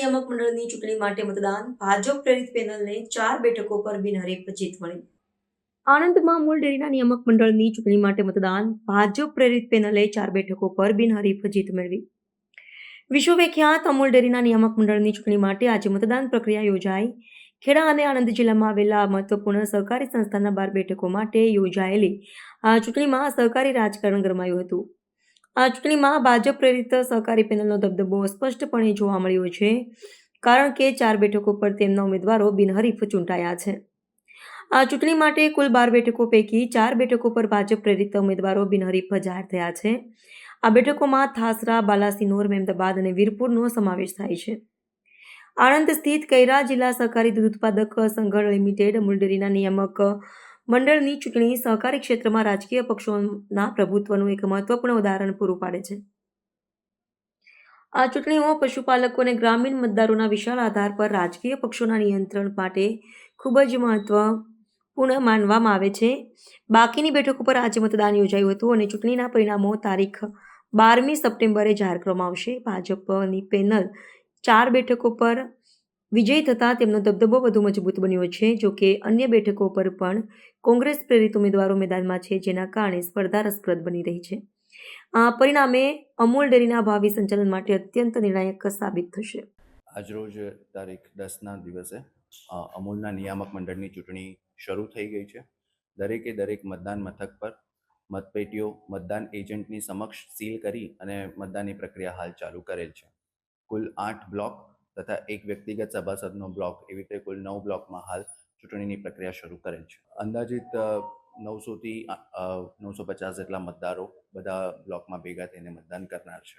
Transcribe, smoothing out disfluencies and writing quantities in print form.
નિયામક મંડળની ચૂંટણી માટે મતદાન, ભાજપ પ્રેરિત પેનલને 4 બેઠકો પર બિનહરીફ જીત મળી. આણંદમાં અમૂલ ડેરીના નિયામક મંડળની ચૂંટણી માટે મતદાન, ભાજપ પ્રેરિત પેનલે 4 બેઠકો પર બિનહરીફ જીત મેળવી. વિશ્વવિખ્યાત અમૂલ ડેરીના નિયામક મંડળની ચૂંટણી માટે આજે મતદાન પ્રક્રિયા યોજાઈ. ખેડા અને આણંદ જિલ્લામાં આવેલા મહત્વપૂર્ણ સહકારી સંસ્થાના 12 બેઠકો માટે યોજાયેલી આ ચૂંટણીમાં સહકારી રાજકારણ ગરમાયું હતું. આ ચૂંટણીમાં ભાજપ પ્રેરિત સહકારી પેનલનો દબદબો સ્પષ્ટપણે જોવા મળ્યો છે, કારણ કે 4 બેઠકો પર તેમના ઉમેદવારો બિનહરીફ ચૂંટાયા છે. આ ચૂંટણી માટે કુલ 12 બેઠકો પૈકી 4 બેઠકો પર ભાજપ પ્રેરિત ઉમેદવારો બિનહરીફ જાહેર થયા છે. આ બેઠકોમાં થાસરા, બાલાસિનોર, મહેમદાબાદ અને વીરપુરનો સમાવેશ થાય છે. આણંદ સ્થિત કૈરા જિલ્લા સહકારી દૂધ ઉત્પાદક સંઘ લિમિટેડ અમૂલ ડેરીના નિયામક મંડળની ચૂંટણી સહકારી ક્ષેત્રમાં રાજકીય પક્ષોના પ્રભુત્વનું એક મહત્વપૂર્ણ ઉદાહરણ પૂરું પાડે છે. આ ચૂંટણીઓ પશુપાલકો અને ગ્રામીણ મતદારોના વિશાળ આધાર પર રાજકીય પક્ષોના નિયંત્રણ માટે ખૂબ જ મહત્વપૂર્ણ માનવામાં આવે છે. બાકીની બેઠકો પર આજે મતદાન યોજાયું હતું અને ચૂંટણીના પરિણામો તારીખ 12મી સપ્ટેમ્બરે જાહેર કરવામાં આવશે. ભાજપની પેનલ 4 બેઠકો પર વિજય થતાં તેમનો દબદબો વધુ મજબૂત બન્યો છે. જોકે અન્ય બેઠકો પર પણ કોંગ્રેસ પ્રેરિત ઉમેદવારો મેદાનમાં છે, જેના કારણે સ્પર્ધા રસપ્રદ બની રહી છે. આ પરિણામે અમૂલ ડેરીના ભાવિ સંચાલન માટે અત્યંત નિર્ણાયક સાબિત થશે. આજરોજ તારીખ 10ના દિવસે અમૂલના નિયામક મંડળની ચૂંટણી શરૂ થઈ ગઈ છે. દરેક મતદાન મથક પર મતપેટીઓ મતદાન એજન્ટની સમક્ષ સીલ કરી અને મતદાનની પ્રક્રિયા હાલ ચાલુ કરેલ છે. કુલ 8 બ્લોક તથા એક વ્યક્તિગત સભાસદનો બ્લોક, એવી રીતે કુલ 9 બ્લોકમાં હાલ ચૂંટણીની પ્રક્રિયા શરૂ કરેલ છે. અંદાજિત 900થી 950 જેટલા મતદારો બધા બ્લોકમાં ભેગા થઈને મતદાન કરનાર છે.